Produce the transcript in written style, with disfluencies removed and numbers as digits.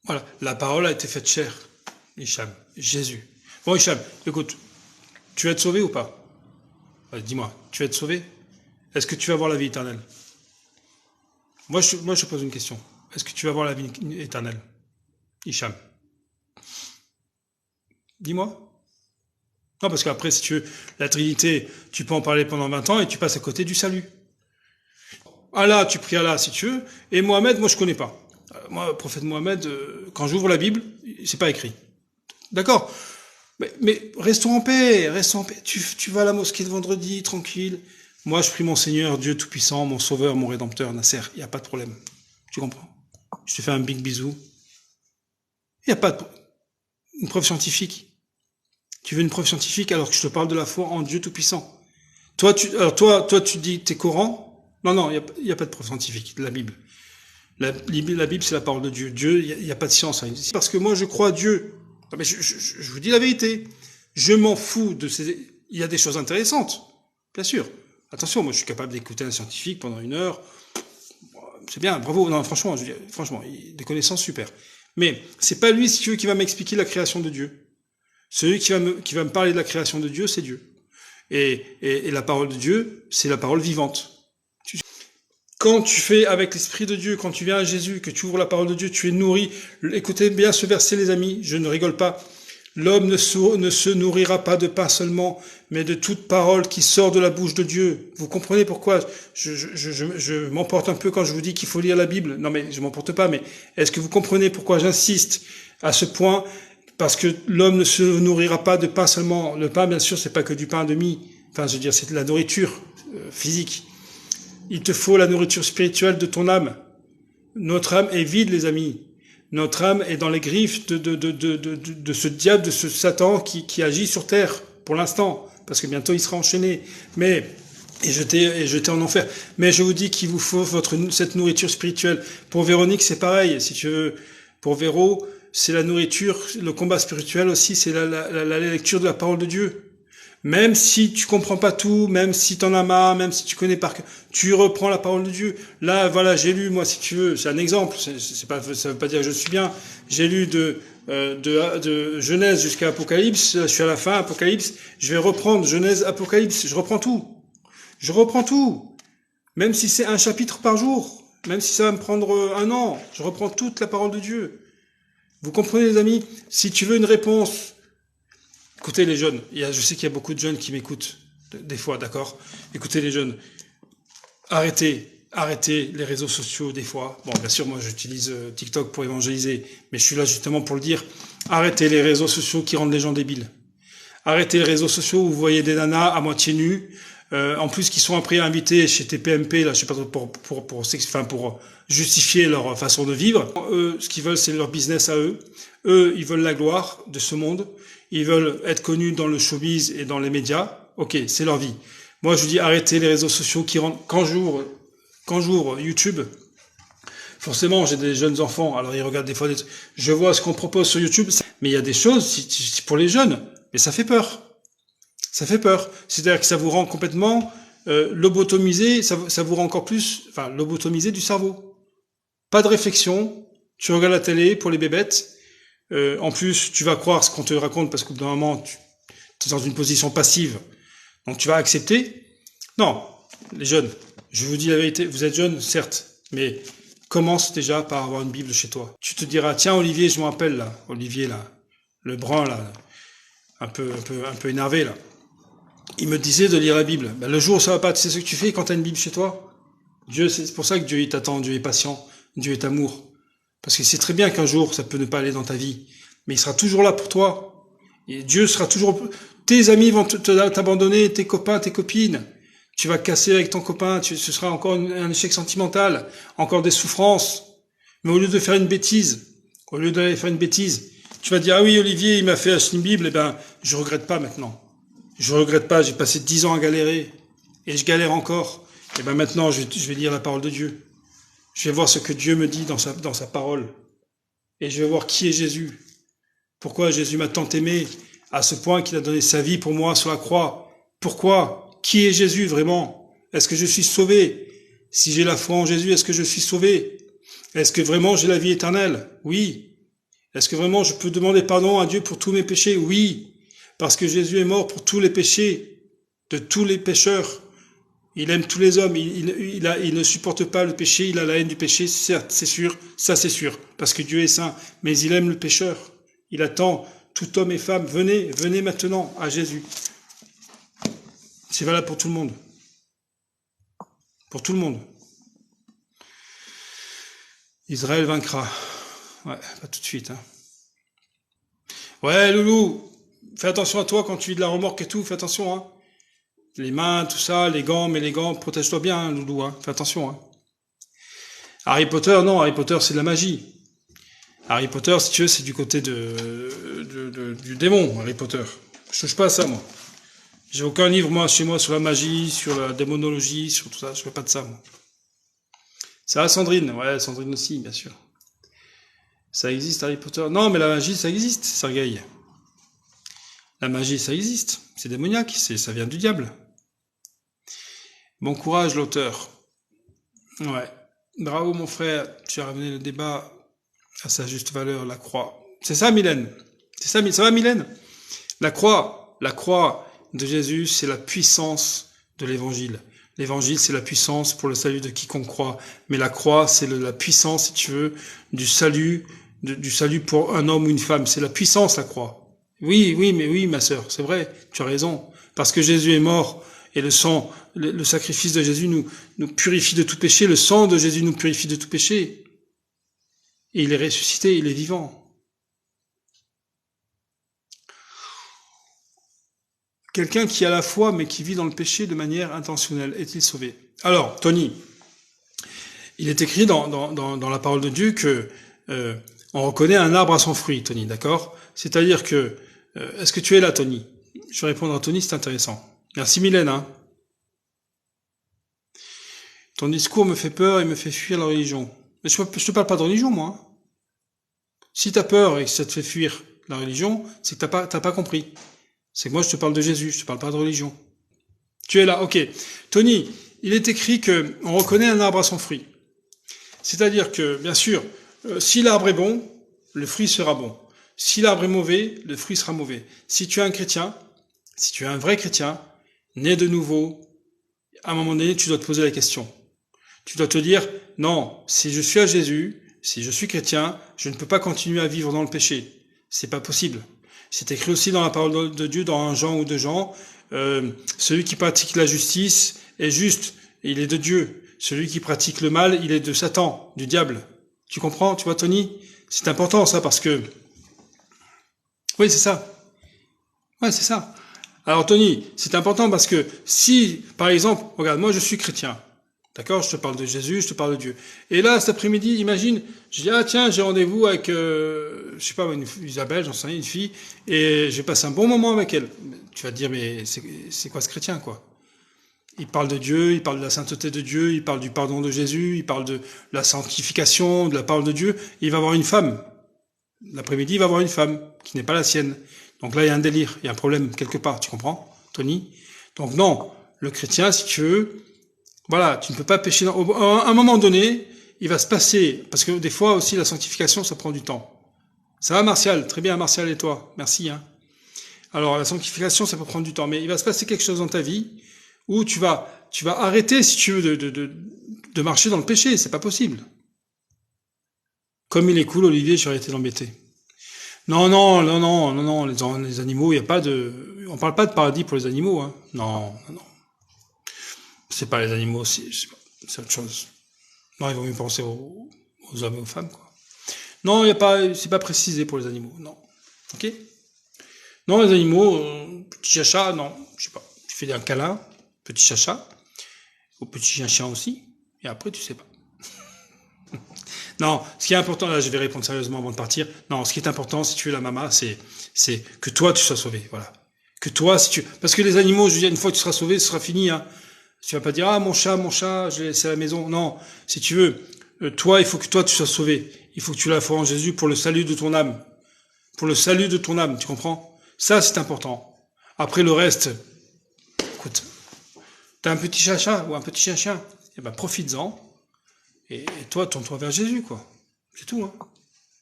Voilà, la parole a été faite chair, Hicham, Jésus. Bon, Hicham, écoute, tu vas être sauvé ou pas? Dis-moi, tu vas être sauvé? Est-ce que tu vas avoir la vie éternelle? Moi, je pose une question. Est-ce que tu vas avoir la vie éternelle, Hicham? Dis-moi. Non, parce qu'après, si tu veux, la Trinité, tu peux en parler pendant 20 ans et tu passes à côté du salut. Allah, tu pries Allah si tu veux, et Mohamed, moi je connais pas. Moi, le prophète Mohamed, quand j'ouvre la Bible, c'est pas écrit. D'accord? Mais restons en paix, restons en paix. Tu vas à la mosquée de vendredi, tranquille. Moi, je prie mon Seigneur, Dieu Tout-Puissant, mon Sauveur, mon Rédempteur, Nasser. Il n'y a pas de problème. Tu comprends? Je te fais un big bisou. Il n'y a pas de... Une preuve scientifique. Tu veux une preuve scientifique alors que je te parle de la foi en Dieu Tout-Puissant. Toi, tu dis tes Coran. Non, non, il y a pas de preuve scientifique de la Bible. La Bible, c'est la parole de Dieu. Dieu, il y a pas de science. Hein. Parce que moi, je crois à Dieu. Non, mais je vous dis la vérité. Je m'en fous de ces... Il y a des choses intéressantes, bien sûr. Attention, moi, je suis capable d'écouter un scientifique pendant 1 heure. C'est bien, bravo. Non, franchement, je veux dire, franchement, des connaissances super. Mais c'est pas lui, si tu veux, qui va m'expliquer la création de Dieu. Celui qui va me parler de la création de Dieu, c'est Dieu. Et la parole de Dieu, c'est la parole vivante. Quand tu fais avec l'Esprit de Dieu, quand tu viens à Jésus, que tu ouvres la parole de Dieu, tu es nourri. Écoutez bien ce verset, les amis, je ne rigole pas. L'homme ne se nourrira pas de pain seulement, mais de toute parole qui sort de la bouche de Dieu. Vous comprenez pourquoi je m'emporte un peu quand je vous dis qu'il faut lire la Bible? Non, mais je m'emporte pas, mais est-ce que vous comprenez pourquoi j'insiste à ce point? Parce que l'homme ne se nourrira pas de pain seulement. Le pain, bien sûr, c'est pas que du pain de mie. Enfin, je veux dire, c'est de la nourriture physique. Il te faut la nourriture spirituelle de ton âme. Notre âme est vide, les amis. Notre âme est dans les griffes de ce diable, de ce Satan qui agit sur terre, pour l'instant. Parce que bientôt, il sera enchaîné. Et jeté en enfer. Mais je vous dis qu'il vous faut cette nourriture spirituelle. Pour Véronique, c'est pareil. Si tu veux, pour Véro, c'est la nourriture, le combat spirituel aussi, c'est la lecture de la parole de Dieu. Même si tu comprends pas tout, même si t'en as marre, même si tu connais par cœur, tu reprends la parole de Dieu. Là, voilà, j'ai lu, moi, si tu veux, c'est un exemple, c'est pas, ça veut pas dire que je suis bien. J'ai lu de Genèse jusqu'à Apocalypse, je suis à la fin, Apocalypse, je vais reprendre Genèse, Apocalypse, je reprends tout. Je reprends tout. Même si c'est un chapitre par jour, même si ça va me prendre 1 an, je reprends toute la parole de Dieu. Vous comprenez, les amis? Si tu veux une réponse, écoutez les jeunes, je sais qu'il y a beaucoup de jeunes qui m'écoutent, des fois, d'accord? Écoutez les jeunes, arrêtez les réseaux sociaux des fois. Bon, bien sûr, moi j'utilise TikTok pour évangéliser, mais je suis là justement pour le dire. Arrêtez les réseaux sociaux qui rendent les gens débiles. Arrêtez les réseaux sociaux où vous voyez des nanas à moitié nues, en plus qui sont après invités chez TPMP, là, je sais pas, pour justifier leur façon de vivre. Eux, ce qu'ils veulent, c'est leur business à eux. Eux, ils veulent la gloire de ce monde. Ils veulent être connus dans le showbiz et dans les médias. Ok, c'est leur vie. Moi, je dis arrêtez les réseaux sociaux qui rendent... Quand j'ouvre YouTube, forcément, j'ai des jeunes enfants, alors ils regardent des fois je vois ce qu'on propose sur YouTube, mais il y a des choses pour les jeunes, mais ça fait peur. Ça fait peur. C'est-à-dire que ça vous rend complètement lobotomisé, ça vous rend encore plus, enfin, lobotomisé du cerveau. Pas de réflexion, tu regardes la télé pour les bébêtes, en plus, tu vas croire ce qu'on te raconte parce qu'au bout d'un moment, tu es dans une position passive, donc tu vas accepter. Non, les jeunes, je vous dis la vérité, vous êtes jeunes, certes, mais commence déjà par avoir une Bible chez toi. Tu te diras, tiens, Olivier, je m'appelle là, Olivier là, le brun là, un peu énervé là. Il me disait de lire la Bible. Ben, le jour où ça va pas, tu sais ce que tu fais quand tu as une Bible chez toi? Dieu, c'est pour ça que Dieu il t'attend, Dieu est patient, Dieu est amour. Parce qu'il sait très bien qu'un jour ça peut ne pas aller dans ta vie, mais il sera toujours là pour toi. Et Dieu sera toujours... Tes amis vont t'abandonner, tes copains, tes copines. Tu vas casser avec ton copain, ce sera encore un échec sentimental, encore des souffrances. Mais au lieu de faire une bêtise, tu vas dire, ah oui, Olivier, il m'a fait acheter une Bible, eh ben, je regrette pas maintenant. Je regrette pas, j'ai passé 10 ans à galérer, et je galère encore. Et ben maintenant, je vais lire la parole de Dieu. Je vais voir ce que Dieu me dit dans sa parole. Et je vais voir qui est Jésus. Pourquoi Jésus m'a tant aimé, à ce point qu'il a donné sa vie pour moi sur la croix. Pourquoi? Qui est Jésus vraiment? Est-ce que je suis sauvé? Si j'ai la foi en Jésus, est-ce que je suis sauvé? Est-ce que vraiment j'ai la vie éternelle? Oui. Est-ce que vraiment je peux demander pardon à Dieu pour tous mes péchés? Oui, parce que Jésus est mort pour tous les péchés, de tous les pécheurs. Il aime tous les hommes, il ne supporte pas le péché, il a la haine du péché, certes, c'est sûr, ça c'est sûr, parce que Dieu est saint, mais il aime le pécheur. Il attend tout homme et femme, venez maintenant à Jésus. C'est valable pour tout le monde. Pour tout le monde. Israël vaincra. Ouais, pas tout de suite. Hein. Ouais, Loulou, fais attention à toi quand tu vis de la remorque et tout, fais attention. Hein. Les mains, tout ça, les gants, mais les gants, protège-toi bien, hein, Loulou, hein. Fais attention. Hein. Harry Potter, non, Harry Potter, c'est de la magie. Harry Potter, si tu veux, c'est du côté du démon, Harry Potter. Je touche pas à ça, moi. J'ai aucun livre, moi, chez moi, sur la magie, sur la démonologie, sur tout ça. Je fais pas de ça, moi. Ça, Sandrine. Ouais, Sandrine aussi, bien sûr. Ça existe, Harry Potter. Non, mais la magie, ça existe, Sergueï. La magie, ça existe. C'est démoniaque, ça vient du diable. Bon courage, l'auteur. Ouais. Bravo, mon frère. Tu as ramené le débat à sa juste valeur, la croix. C'est ça, Mylène. C'est ça, ça va, Mylène? La croix de Jésus, c'est la puissance de l'évangile. L'évangile, c'est la puissance pour le salut de quiconque croit. Mais la croix, c'est la puissance, si tu veux, du salut pour un homme ou une femme. C'est la puissance, la croix. Oui, mais oui, ma sœur, c'est vrai, tu as raison. Parce que Jésus est mort et le sang, le sacrifice de Jésus nous purifie de tout péché. Le sang de Jésus nous purifie de tout péché. Et il est ressuscité, il est vivant. Quelqu'un qui a la foi mais qui vit dans le péché de manière intentionnelle, est-il sauvé? Alors, Tony, il est écrit dans la parole de Dieu que on reconnaît un arbre à son fruit, Tony, d'accord? C'est-à-dire que, est-ce que tu es là, Tony? Je vais répondre à Tony, c'est intéressant. Merci Mylène. Hein. Ton discours me fait peur et me fait fuir la religion. Mais je te parle pas de religion, moi. Hein. Si t'as peur et que ça te fait fuir la religion, c'est que t'as pas compris. C'est que moi, je te parle de Jésus, je te parle pas de religion. Tu es là, ok. Tony, il est écrit que on reconnaît un arbre à son fruit. C'est-à-dire que, bien sûr, si l'arbre est bon, le fruit sera bon. Si l'arbre est mauvais, le fruit sera mauvais. Si tu es un chrétien, si tu es un vrai chrétien, né de nouveau, à un moment donné, tu dois te poser la question. Tu dois te dire, non, si je suis à Jésus, si je suis chrétien, je ne peux pas continuer à vivre dans le péché. C'est pas possible. C'est écrit aussi dans la parole de Dieu, dans 1 Jean ou 2 Jean, celui qui pratique la justice est juste, il est de Dieu. Celui qui pratique le mal, il est de Satan, du diable. Tu comprends, tu vois, Tony? C'est important, ça, parce que... Oui, c'est ça. Ouais, c'est ça. Alors, Tony, c'est important parce que si, par exemple, regarde, moi, je suis chrétien. D'accord? Je te parle de Jésus, je te parle de Dieu. Et là, cet après-midi, imagine, je dis, ah tiens, j'ai rendez-vous avec, je sais pas, Isabelle, j'en sais rien, une fille, et j'ai passé un bon moment avec elle. Tu vas te dire, mais c'est quoi ce chrétien, quoi? Il parle de Dieu, il parle de la sainteté de Dieu, il parle du pardon de Jésus, il parle de la sanctification, de la parole de Dieu, et il va avoir une femme. L'après-midi, il va avoir une femme, qui n'est pas la sienne. Donc là, il y a un délire, il y a un problème quelque part, tu comprends, Tony? Donc non, le chrétien, si tu veux, voilà, tu ne peux pas pécher. À un moment donné, il va se passer, parce que des fois aussi la sanctification, ça prend du temps. Ça va, Martial? Très bien, Martial, et toi? Merci. Hein. Alors, la sanctification, ça peut prendre du temps, mais il va se passer quelque chose dans ta vie où tu vas arrêter, si tu veux, de marcher dans le péché. C'est pas possible. Comme il est cool, Olivier, j'aurais été l'embêter. Non, les animaux, il y a pas on parle pas de paradis pour les animaux, hein. Non. C'est pas les animaux, c'est autre chose. Non, il vaut mieux penser aux hommes et aux femmes, quoi. Non, c'est pas précisé pour les animaux, non. Ok? Non, les animaux, petit chacha, non, je sais pas. Tu fais un câlin, petit chacha, au petit chien aussi, et après, tu sais pas. Non, ce qui est important, là, je vais répondre sérieusement avant de partir. Non, ce qui est important, si tu es la maman, c'est que toi, tu sois sauvé, voilà. Que toi, parce que les animaux, je veux dire, une fois que tu seras sauvé, ce sera fini, hein. Tu vas pas dire, ah, mon chat, je l'ai laissé à la maison. Non. Si tu veux, toi, il faut que toi, tu sois sauvé. Il faut que tu la foi en Jésus pour le salut de ton âme. Pour le salut de ton âme, tu comprends? Ça, c'est important. Après, le reste, écoute, t'as un petit chat ou un petit chien, eh ben, profites-en. Et toi, tourne-toi vers Jésus, quoi. C'est tout, hein.